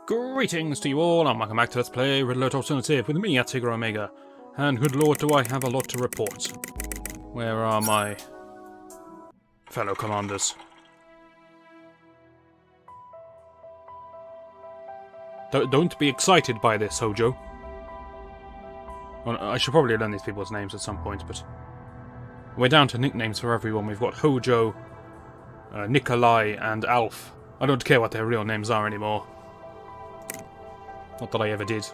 Greetings to you all, and welcome back to Let's Play Red Alert Alternative with me, Tigger Omega. And good lord, do I have a lot to report. Where are my fellow commanders? Don't be excited by this, Hojo. Well, I should probably learn these people's names at some point, but we're down to nicknames for everyone. We've got Hojo, Nikolai, and Alf. I don't care what their real names are anymore. Not that I ever did.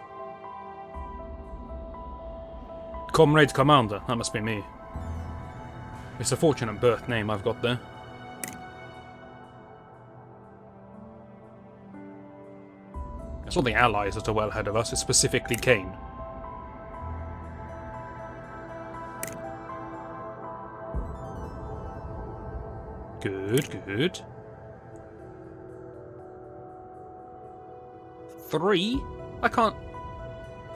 Comrade Commander, that must be me. It's a fortunate birth name I've got there. It's not the Allies that are well ahead of us, it's specifically Kane. Good, good. 3? I can't...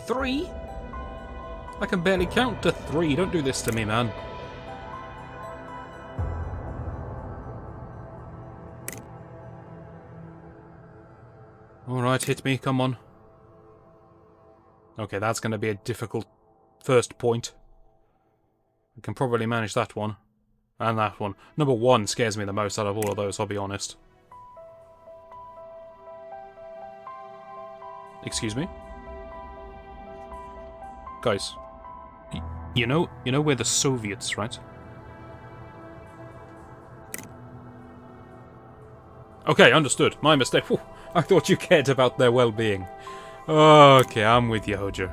3? I can barely count to 3. Don't do this to me, man. Alright, hit me, come on. Okay, that's going to be a difficult first point. I can probably manage that one. And that one. Number 1 scares me the most out of all of those, I'll be honest. Excuse me? Guys. You know we're the Soviets, right? Okay, understood. My mistake. Whew, I thought you cared about their well-being. Okay, I'm with you, Hojo.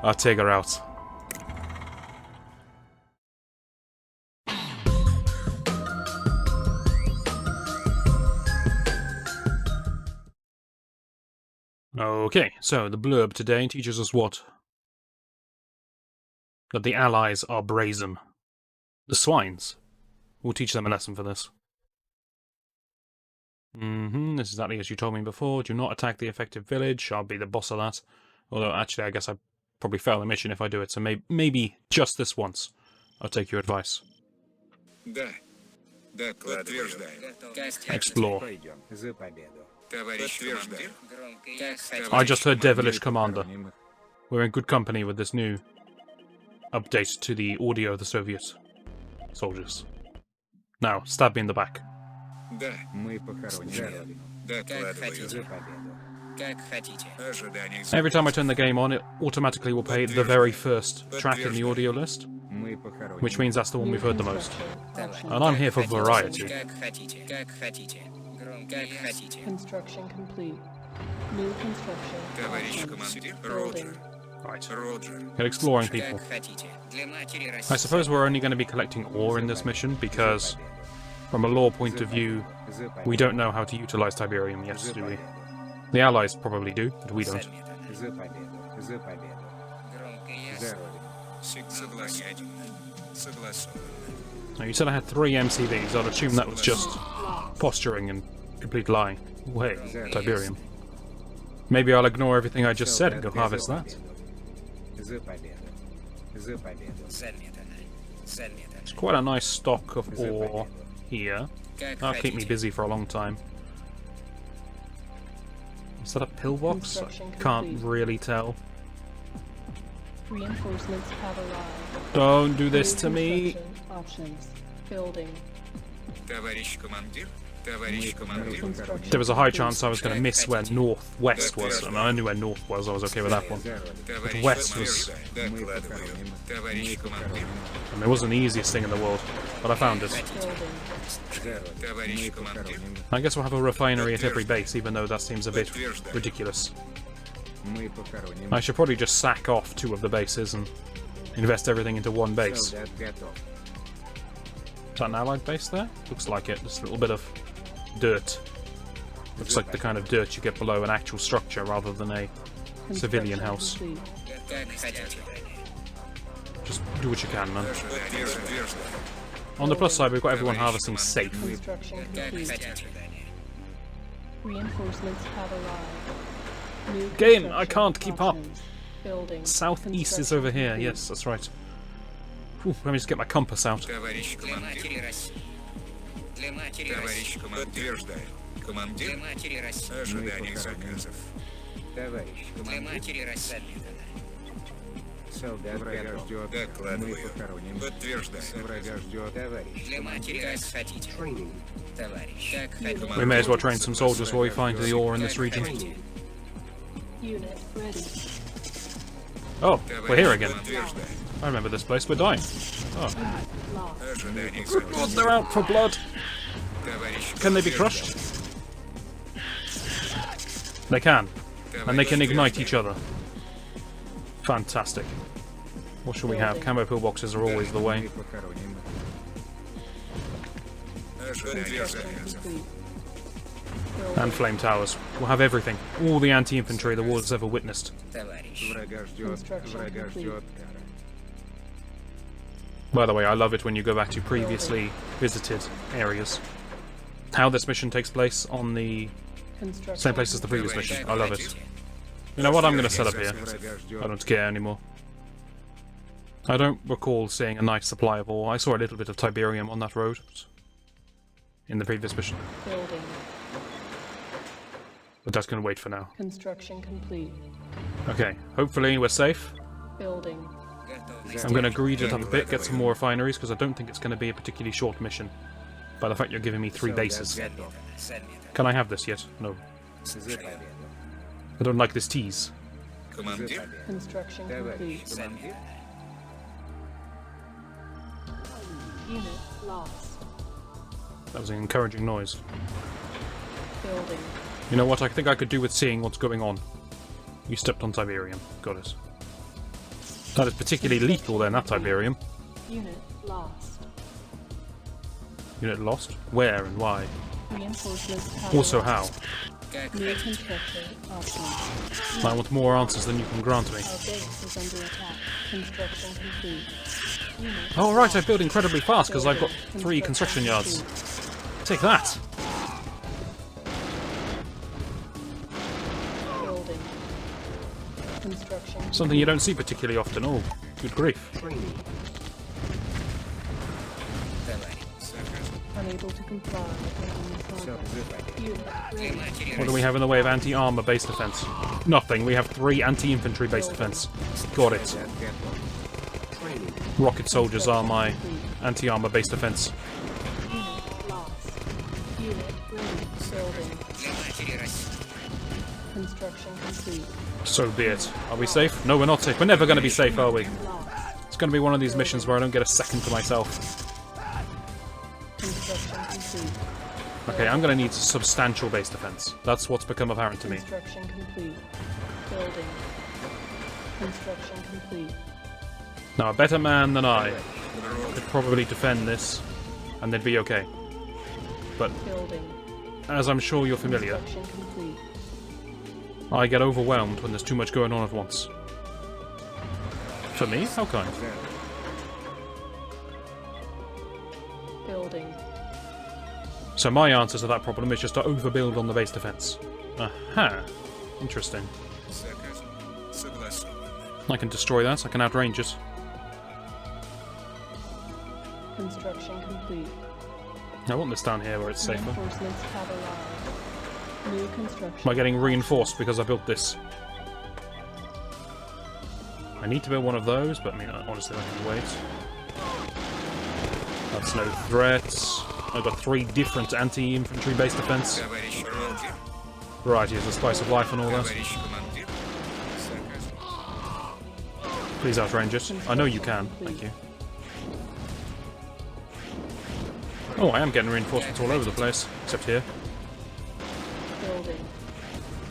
I'll take her out. Okay, so the blurb today teaches us what? That the Allies are brazen. The swines. We'll teach them a lesson for this. This is exactly as you told me before. Do not attack the affected village. I'll be the boss of that. Although, actually, I guess I'd probably fail the mission if I do it, so maybe just this once. I'll take your advice. Explore. I just heard Devilish Commander. We're in good company with this new update to the audio of the Soviet soldiers. Now, stab me in the back. Every time I turn the game on, it automatically will play the very first track in the audio list, which means that's the one we've heard the most. And I'm here for variety. Construction complete. New construction. Building. Right. Get exploring, people. I suppose we're only going to be collecting ore in this mission because, from a lore point of view, we don't know how to utilize Tiberium yet, do we? The Allies probably do, but we don't. Now, you said I had 3 MCVs. I'd assume that was just posturing and complete lying. Hey, Tiberium. Maybe I'll ignore everything I just said and go harvest that. It's quite a nice stock of ore here. That'll keep me busy for a long time. Is that a pillbox? I can't really tell. Reinforcements have arrived. Don't do this to me. Options. Building. There was a high chance I was going to miss where northwest was, and I knew where north was, I was okay with that one. But west was... I mean, it wasn't the easiest thing in the world, but I found it. I guess we'll have a refinery at every base, even though that seems a bit ridiculous. I should probably just sack off 2 of the bases and invest everything into 1 base. Is that an allied base there? Looks like it. Just a little bit of dirt. Looks like the kind of dirt you get below an actual structure rather than a civilian house. Just do what you can, man. On the plus side, we've got everyone harvesting safe. Reinforcements have arrived. New Game, I can't keep up. Building. Southeast is over here. Yes, that's right. Whew, let me just get my compass out. Командир. Для матери России. Ожидание заказов. Товарищ Для командир, матери России. солдат Врага готов. ждет. Мы Докладываю. похороним. Подтверждаю. Врага ждет. Товарищ Для матери как хотите. Training. Товарищ, как хотите. We may as well train some soldiers while we find the ore in this region. Unit ready. Oh, we're here again. Подтверждаю. I remember this place. We're dying. Oh, Lost. Ожидание God, заказов. they're out for blood. Товарищ. Can they be crushed? They can. And they can ignite each other. Fantastic. What should we have? Camo pillboxes are always the way. Мы похороним. Ожидание заказов. Complete. And flame towers. We'll have everything. All the anti-infantry the war has ever witnessed. Товарищ. Врага ждет. Construction Врага complete. ждет кара. By the way, I love it when you go back to previously visited areas. How this mission takes place on the Construction. same place as the previous mission. I love it. Хотите. You know what? I'm going to set up here. Врага I ждет. don't care anymore. I don't recall seeing a nice supply of ore. I saw a little bit of Tiberium on that road in the previous mission, Building. but that's going to wait for now. Construction complete. Okay, hopefully we're safe. Building. Готовность. I'm going to greed it up a bit, get some more refineries, because I don't think it's going to be a particularly short mission. By the fact you're giving me 3 bases. Готов. Заметно. Can I have this yet? No. За победу. I don't like this tease. За Командир. победу. Construction Товарищ complete. командир. Unit lost. That was an encouraging noise. Building. You know what? I think I could do with seeing what's going on. You stepped on Tiberium. Got it. That is particularly lethal then, that Tiberium. Unit lost. Unit lost? Where and why? Reinforcements have Also arrived. how? Как New хотите. construction options. I want more answers than you can grant me. Our base is under attack. Construction complete. Unit Oh right, I build incredibly fast because I've got 3 construction yards. Take that! building. Construction Something you don't see particularly often. Oh, good grief. Training. Товарищ. unable to comply with Все, progress. за победу. Unit Для ready. матери What do we have in the way of anti-armor base defense? Nothing. We have 3 anti-infantry base defense. Got it. Солдат готов. Training. Rocket soldiers are my anti-armor base defense. Unit lost. Unit ready. Building. Для матери России. Construction complete. So be it. Are we safe? No, we're not safe. We're never going to be safe, are we? Lost. It's going to be one of these missions where I don't get a second to myself. Construction complete. Okay, I'm going to need substantial base defense. That's what's become apparent to me. Construction complete. Building. Construction complete. Now, a better man than I could probably defend this, and they'd be okay. But Building. as I'm sure you're familiar, Construction complete. I get overwhelmed when there's too much going on at once. For me? How kind. Building. So my answer to that problem is just to overbuild on the base defense. Aha. Interesting. Заказ. Согласовано. I can destroy that, I can outrange it. Construction complete. I want this down here where it's safer. Reinforcements have arrived. New construction. Am I getting reinforced because I built this? I need to build one of those, but I mean, honestly, I can wait. That's no threat. I've got 3 different anti-infantry base defense. Товарищ командир. Variety is the spice of life and all that. Товарищ командир. Заказ. Please outrange it. I know you can. Thank you. Oh, I am getting reinforcements all over the place, except here. Building.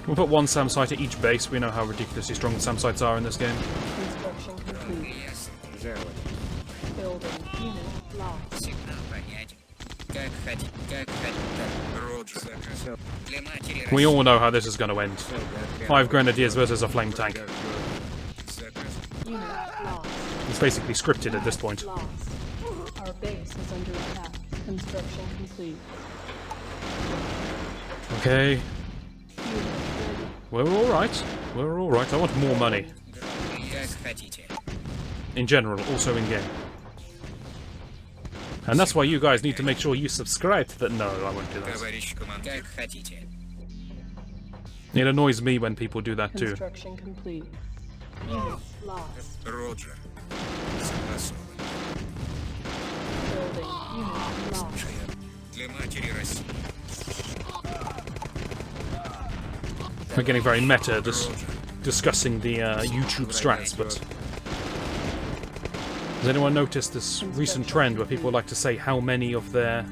We'll put 1 SAM site at each base. We know how ridiculously strong the SAM sites are in this game. Construction complete. Ясно. Завод. Building. Unit lost. Сигнал понятен. Как хотите. Как хотите. Роджер. Заказ. Для матери We России. all know how this is going to end. Солдат готов. 5 grenadiers versus a flame tank. Врага ждет. Заказ. Unit lost. It's basically scripted at this point. Lost. Our base is under attack. Construction complete. Okay, Unit ready. we're alright. We're alright. I want more money. Как хотите. In general, also in game. And that's why you guys need to make sure you subscribe to that. No, I won't do that. Товарищ командир. Как хотите. It annoys me when people do that too. Construction complete. Unit lost. Роджер. Согласован. Building. Unit lost. Для матери России. We're getting very meta discussing the YouTube strats, but has anyone noticed this recent trend where people like to say how many of their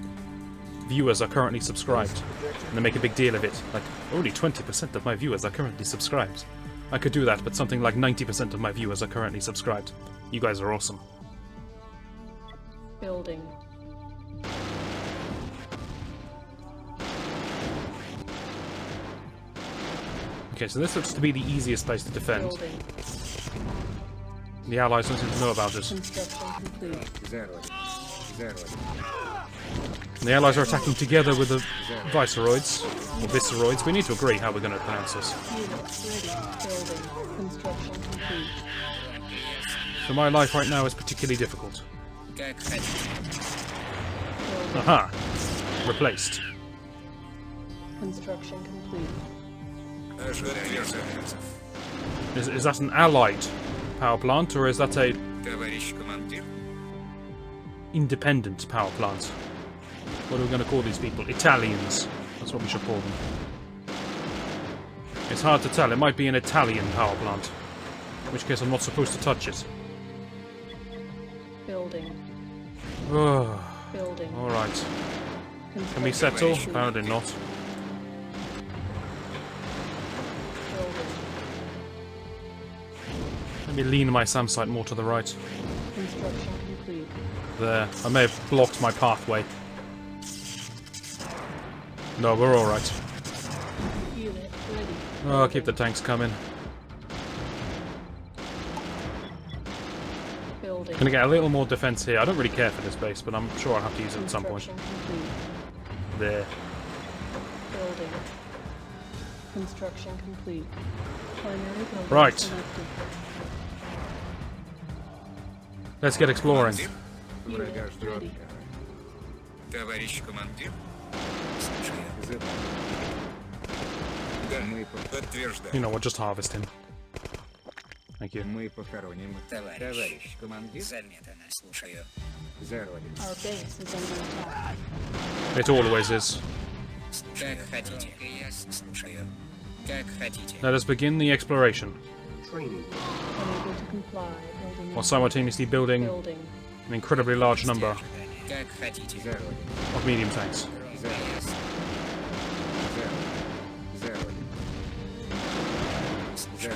viewers are currently subscribed? And they make a big deal of it. Like, only 20% of my viewers are currently subscribed. I could do that, but something like 90% of my viewers are currently subscribed. You guys are awesome. Building. Okay, so this looks to be the easiest place to defend. Building. The allies don't seem to know about it. Construction complete. Zero. The allies are attacking together with the viceroids, or viceroids. We need to agree how we're going to pronounce this. Unit ready. Building. Construction complete. So my life right now is particularly difficult. Как хотите. Building. Aha! Replaced. Construction complete. Ожидание заказов. Is that an allied power plant, or is that a Товарищ командир. independent power plant? What are we going to call these people? Italians. That's what we should call them. It's hard to tell. It might be an Italian power plant. In which case I'm not supposed to touch it. Building. Ugh. Building. Alright. Can we Construction settle? complete. Apparently not. Building. Let me lean my SAM site more to the right. Construction complete. There. I may have blocked my pathway. No, we're alright. Unit ready. Oh, keep the tanks coming. Building. Gonna get a little more defense here. I don't really care for this base, but I'm sure I'll have to use it at some point. Construction complete. There. Building. Construction complete. Primary building Right. selected. Let's get exploring. Unit ready. Товарищ командир. Zero. Да. Мы Подтверждаю. You know what, just harvest him. Thank you. похороним. Товарищ. командир. Заметано. Слушаю. Zero. Our base is under attack. It always is. Как хотите. Я слушаю. Как хотите. Let us begin the exploration, Training. Unable to comply. Building. while simultaneously building Building. an incredibly large number Как хотите. Zero. of medium tanks. Zero. Zero. Zero.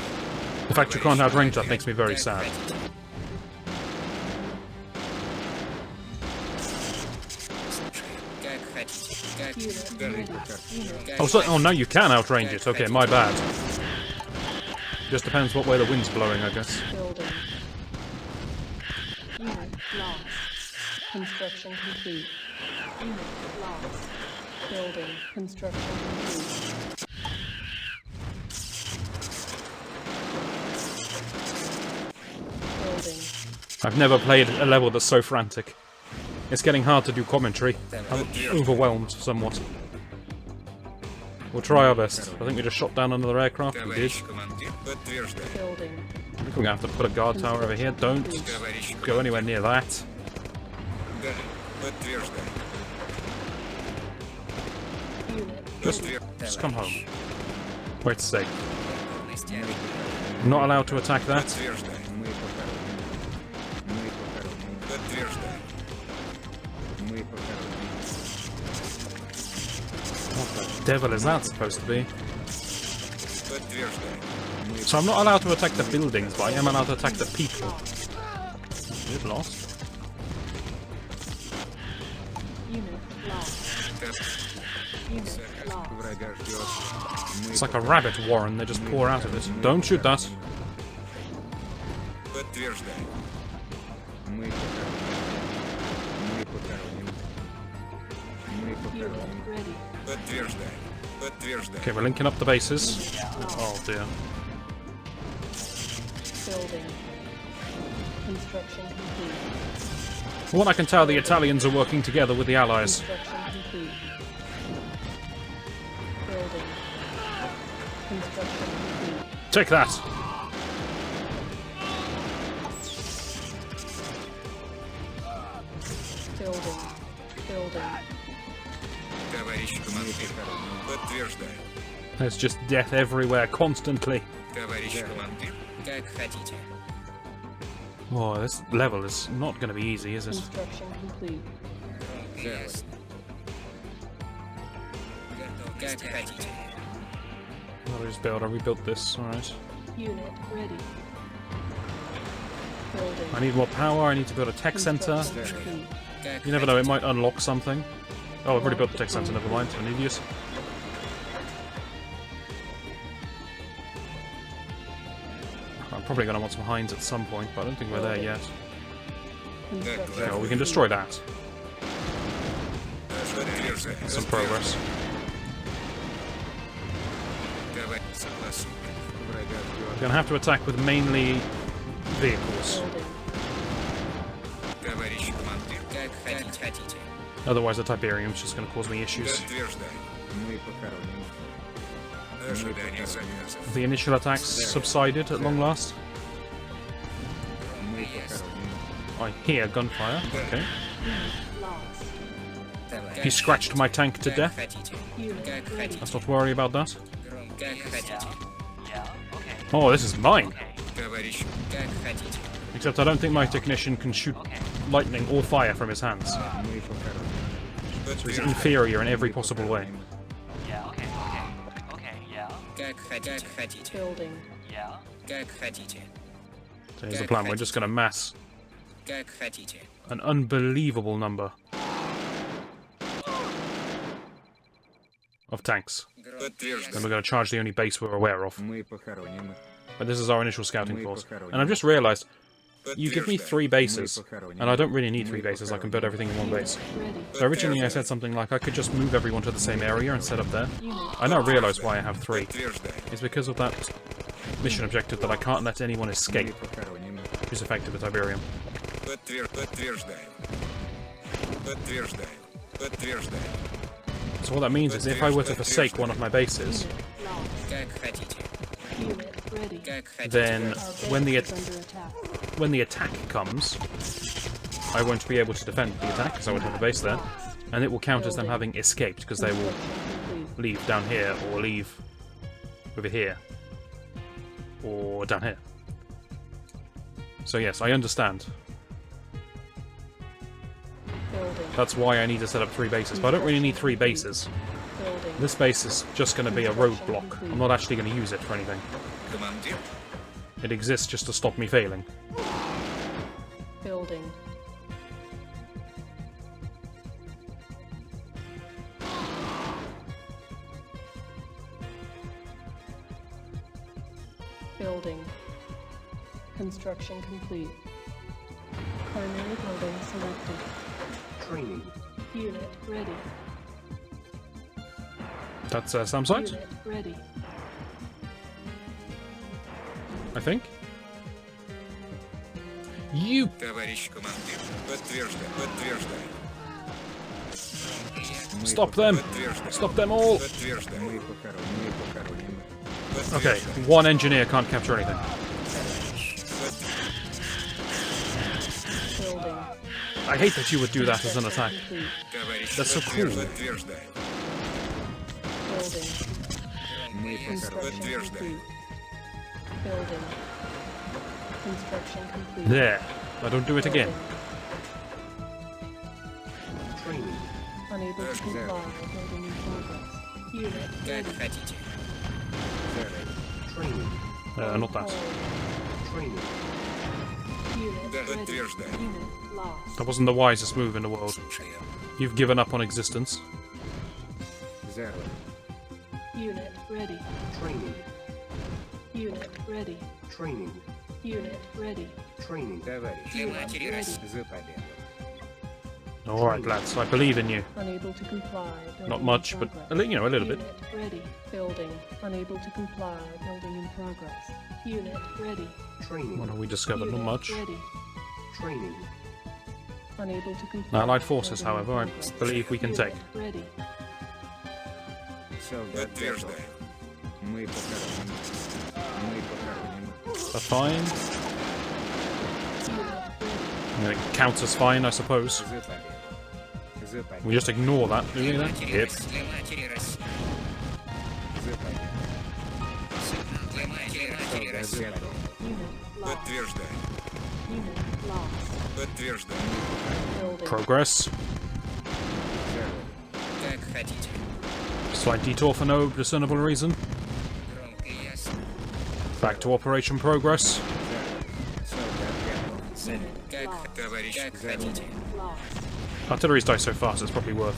The fact you can't outrange that makes me very sad. Как хотите. Как Unit ready. Unit. Oh, so, oh, no, you can outrange it. Okay, my bad. Just depends what way the wind's blowing, I guess. Building. Unit lost. Construction complete. Unit lost. Building. Construction complete. Building. I've never played a level that's so frantic. It's getting hard to do commentary. I'm overwhelmed somewhat. We'll try our best. I think we just shot down another aircraft. We did. Товарищ командир. Подтверждаю. Building. I think we're gonna have to put a guard tower over here. Don't Товарищ go anywhere near that. Да. Подтверждаю. Unit. Just come home. Where it's safe. полностью. I'm not allowed to attack that. Подтверждаю. Подтверждаю. What the devil is that supposed to be? Подтверждаю. So I'm not allowed to attack the buildings, but I am allowed to attack the people. We've lost. Unit lost. Unit lost. Врага ждет. It's like a rabbit warren, they just pour out of it. Don't shoot that. Подтверждаю. Мы похороним. Unit ready. Подтверждаю. Подтверждаю. Okay, we're linking up the bases. Oh dear. Building. Construction complete. From what I can tell, the Italians are working together with the Allies. Construction complete. Building. Construction complete. Take that! Building. Building. Товарищ командир. Подтверждаю. There's just death everywhere, constantly. Товарищ командир. Как хотите. Oh, this level is not going to be easy, is it? Construction complete. Ясно. Готов. Как хотите. I'll just build, I rebuilt this, alright. Unit ready. Building. I need more power, I need to build a tech center. Construction complete. Как You never know, it хотите. might unlock something. Oh, I've already built the tech center, never mind, I'm an idiot. I'm probably going to want some hinds at some point, but I don't think we're there yet. Construction. Okay, well, we can destroy that. Подтверждаю. Some progress. Товарищ согласен. We're going to have to attack with mainly vehicles. Building. Товарищ командир. Как хотите. Otherwise the Tiberium's just going to cause me issues. Подтверждаю. Мы похороним. Ожидание заказов. The initial attacks subsided at long last. Мы похороним. I hear gunfire. Okay. Lost. Товарищ. He scratched my tank to Как death. хотите. Unit Как ready. Let's not worry about that. Как хотите. Oh, this is mine! Товарищ. Как хотите. Except I don't think my technician can shoot lightning or fire from his hands. Мы похороним. He's Подтверждаю. inferior in every possible way. Как хотите. Building. Как хотите. So here's the plan, we're just going to mass Как хотите. an unbelievable number of tanks. And Подтверждаю. we're going to charge the only base we're aware of. Мы похороним. But this is our initial scouting force. And I've just realised, you give me 3 bases, and I don't really need 3 bases, I can build everything in one base. Ready. So originally I said something like I could just move everyone to the same area and set up there. I now realise why I have 3. Подтверждаю. It's because of that mission objective that I can't let anyone Мы escape похороним. who's affected with Tiberium. Подтверждаю. Подтверждаю. Подтверждаю. So what that means is if I were to forsake one of my bases, Lost. Как хотите. Unit ready. Как хотите. then Our base when the is under attack. when the attack comes, I won't be able to defend the attack because I won't have a base there, and it will count as them having escaped because they will Construction complete. leave down here or leave over here or down here. So yes, I understand. Building. That's why I need to set up 3 bases, but I don't really need 3 bases. Building. This base is just going to be a roadblock. I'm not actually going to use it for anything. Командир. It exists just to stop me failing. Building. Building. Construction complete. Primary building selected. Training. Unit ready. That's Sam site, Unit ready. I think. You Товарищ командир. Подтверждаю. Подтверждаю. stop them! Подтверждаю. Stop them all! Подтверждаю. Мы похороним. Okay, Подтверждаю. one engineer can't capture anything. Building. I hate that you would do that as an attack. Complete. Товарищ. That's so cool. Подтверждаю. Building. Мы похороним. Construction Подтверждаю. complete. Building. Construction complete. There. I don't do it again. Training. Unable to comply. Building in progress. Unit Как ready. хотите. Training. Not that. Training. Unit Да, ready. подтверждаю. Unit lost. That wasn't the wisest move in the world. Слушаю. You've given up on existence. Zero. Unit ready. Training. Unit ready. Training. Unit ready. Training. Товарищ. Для матери России. За победу. Alright, lads, I believe in you. Unable to comply. Building Not in much, but progress. you know, a little bit. Unit ready. Building. Unable to comply. Building in progress. Unit ready. Training. What have we discovered? Not Unit much. ready. Training. Unable to comply. Allied forces, Building however, I progress. believe we can take. Ready. Солдат готов. Подтверждаю. Мы похороним. Мы похороним. That's fine. Unit ready. It counts as fine, I suppose. За победу. За победу. We just ignore that, do we then? Для Yep. матери, для матери России. За победу. Для матери, матери Солдат России. готов. Unit lost. Подтверждаю. Unit lost. Подтверждаю. Building. Progress. За родину. Как хотите. Slight detour for no discernible reason. Громко и ясно. Back to operation progress. Солдат готов. Цель. Как, Lost. Товарищ. как хотите. Lost. Artillery's died so fast, it's probably worth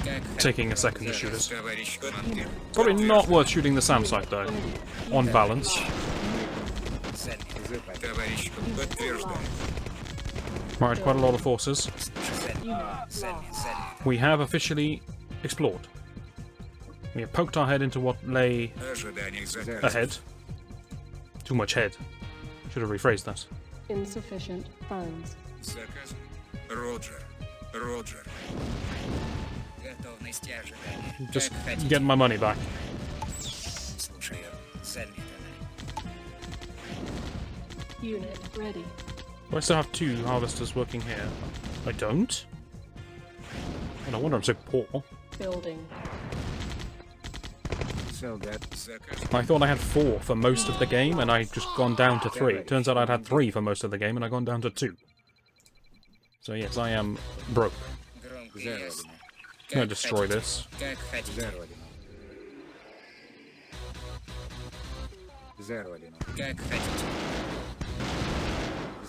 Как хотите. taking a second to shoot us. Товарищ командир. Probably not worth shooting the SAM site though, on balance. Цель. За победу. Товарищ. Подтверждаю. Right, quite a lot of forces. Цель. Unit Цель. lost. Цель. We have officially explored. We have poked our head into what lay Ожидание заказа. ahead. Too much head. Should have rephrased that. Insufficient funds. Заказ. Роджер. Роджер. Готовности ожидания. Just Как хотите. get my money back. Слушаю. Заметано. Unit ready. Do I still have 2 harvesters working here? I don't? Oh, no wonder I'm so poor. Building. Солдат. Заказ. I thought I had 4 for most of the game, and I'd just gone down to 3. Turns out I'd had 3 for most of the game, and I'd gone down to 2. So yes, I am broke. Громко и За ясно. родину. I'm gonna Как destroy хотите. this. Как хотите. За родину. За родину. Как хотите.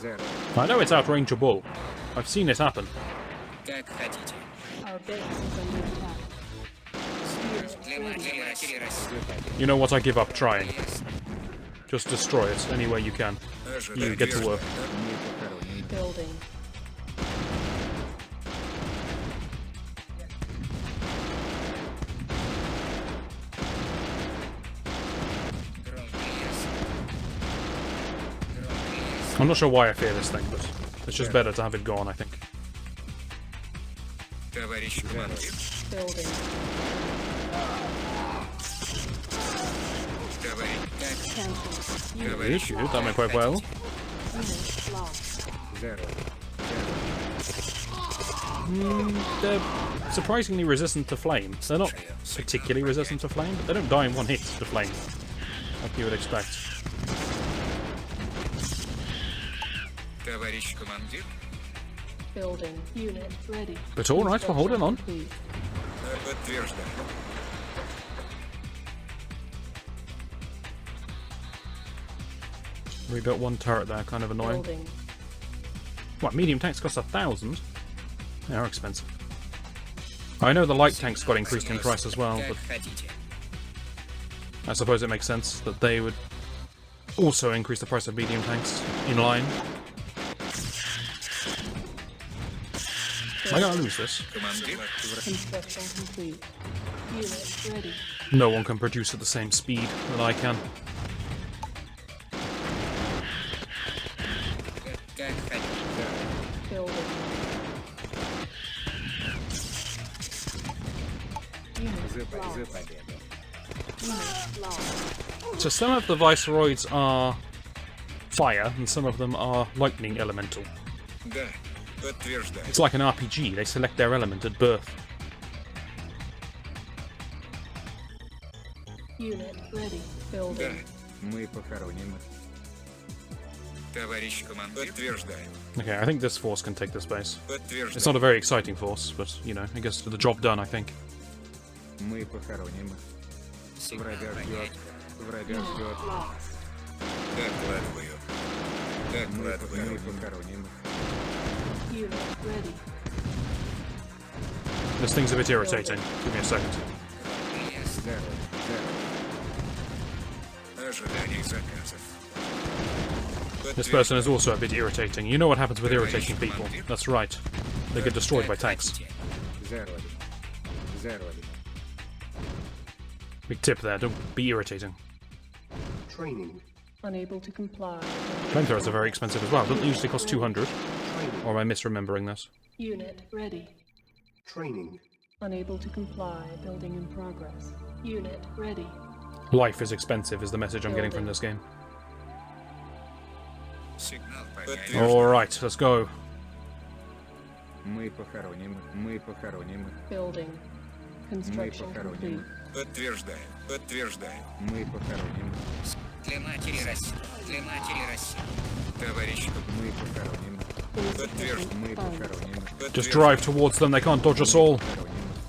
За родину. I know it's outrangeable. I've seen it happen. Как хотите. Our base is under attack. Для Unit матери, ready. матери России. За победу. You know what? I give up trying. Ясно. Just destroy it any way you can. Ожидание. You get to work. Мы похороним. Building. Громко и ясно. Громко и ясно. I'm not sure why I fear this thing, but it's just better to have it gone, I think. Товарищ командир. Building. Товарищ. Cancelled. You Unit shoot, that went quite well. Unit lost. За родину. They're surprisingly resistant to flame. They're not particularly resistant to flame, but they don't die in one hit to flame, like you would expect. Товарищ командир. Building. Unit ready. But alright, we're holding on. Complete. Подтверждаю. Rebuilt 1 turret there, kind of annoying. Building. What, medium tanks cost 1,000? They are expensive. I know the light tanks got increased in price as well, Как but хотите. I suppose it makes sense that they would also increase the price of medium tanks in line. Am I gonna lose this? Командир. Construction complete. Unit ready. No one can produce at the same speed that I can. Как хотите. Building. Unit За lost. победу. Unit lost. So some of the Viceroids are fire, and some of them are lightning elemental. Да. Подтверждаю. It's like an RPG, they select their element at birth. Unit ready. Да. Building. Мы похороним их. Товарищ командир. Подтверждаю. Okay, I think this force can take this base. It's Подтверждаю. not a very exciting force, but, you know, I guess the job done, I think. Мы похороним их. Сигнал Врага ждет. понять. Врага ждет. Lost. Докладываю. Мы Докладываю. похороним их. Unit ready. This thing's a bit irritating. Give me a second. Ясно. За родину. За родину. Ожидание заказов. This person is also a bit irritating. You know what happens with irritating people. That's right. They get destroyed by tanks. Хотите. За родину. За родину. Big tip there, don't be irritating. Training. Unable to comply. Flamethrowers are very expensive as well. Don't they usually cost 200? Training. Or am I misremembering this? Unit ready. Training. Unable to comply. Building in progress. Unit ready. Life is expensive is the message I'm getting from this game. Сигнал понятен. Alright, let's go. Мы похороним. Мы похороним. Building. Construction похороним. complete. Подтверждаем. Подтверждаем. Мы похороним. Для матери России. Для матери России. Товарищ, Мы похороним. подтверждаем. Мы похороним. Just drive towards them, they can't dodge us all.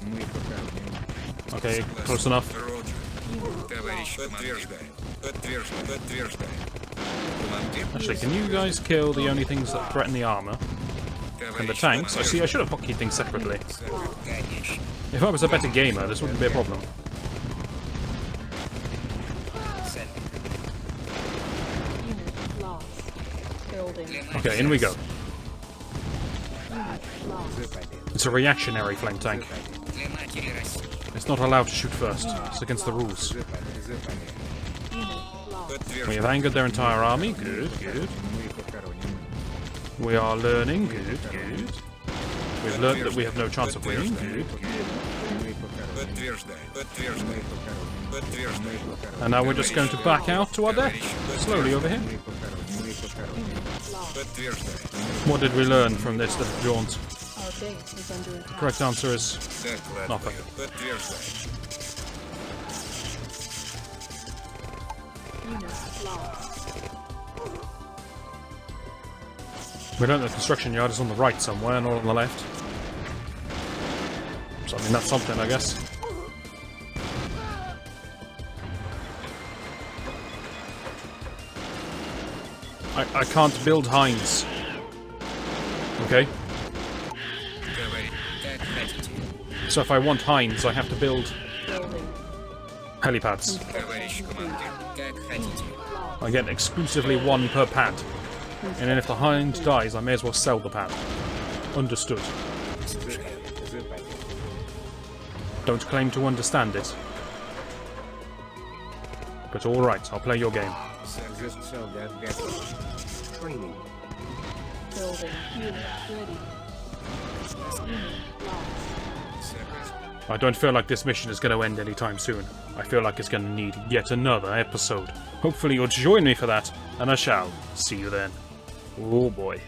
Мы похороним. Okay, close enough. Роджер. Товарищ, подтверждаем. Подтверждаем. Подтверждаем. Командир. Actually, can you guys kill the only things that threaten the armor? And the tanks? I see, I should have pocketed things separately. Конечно. If I was a better gamer, this wouldn't be a problem. Unit lost. Building. Okay, in we go. Unit lost. It's a reactionary flame tank. Для матери России. It's not allowed to shoot first. It's against the rules. Unit lost. We Подтверждаем. have angered their entire army. Good, good. Мы похороним. We are learning. Good, good. We've learned that we have no chance of winning. Good. Мы похороним. Подтверждаем. Подтверждаем. Подтверждаем. And now we're just going to back out to our death. Slowly over here. Мы похороним. Мы похороним. Подтверждаем. What did we learn from this little jaunt? Our base is under attack. Correct answer is Докладываю. Подтверждаем. Unit lost. we learned the construction yard is on the right somewhere, not on the left. So I mean that's something, I guess. I can't build Heinz. Okay, Товарищ. Как хотите. so if I want Heinz, I have to build Building. helipads. Товарищ командир. Как хотите. I get exclusively one per pad. And then if the Hind dies, I may as well sell the pad. Understood. Don't claim to understand it. But alright, I'll play your game. Солдат готов. Training. Building. Unit ready. Unit lost. I don't feel like this mission is going to end anytime soon. I feel like it's going to need yet another episode. Hopefully you'll join me for that, and I shall see you then. Oh boy.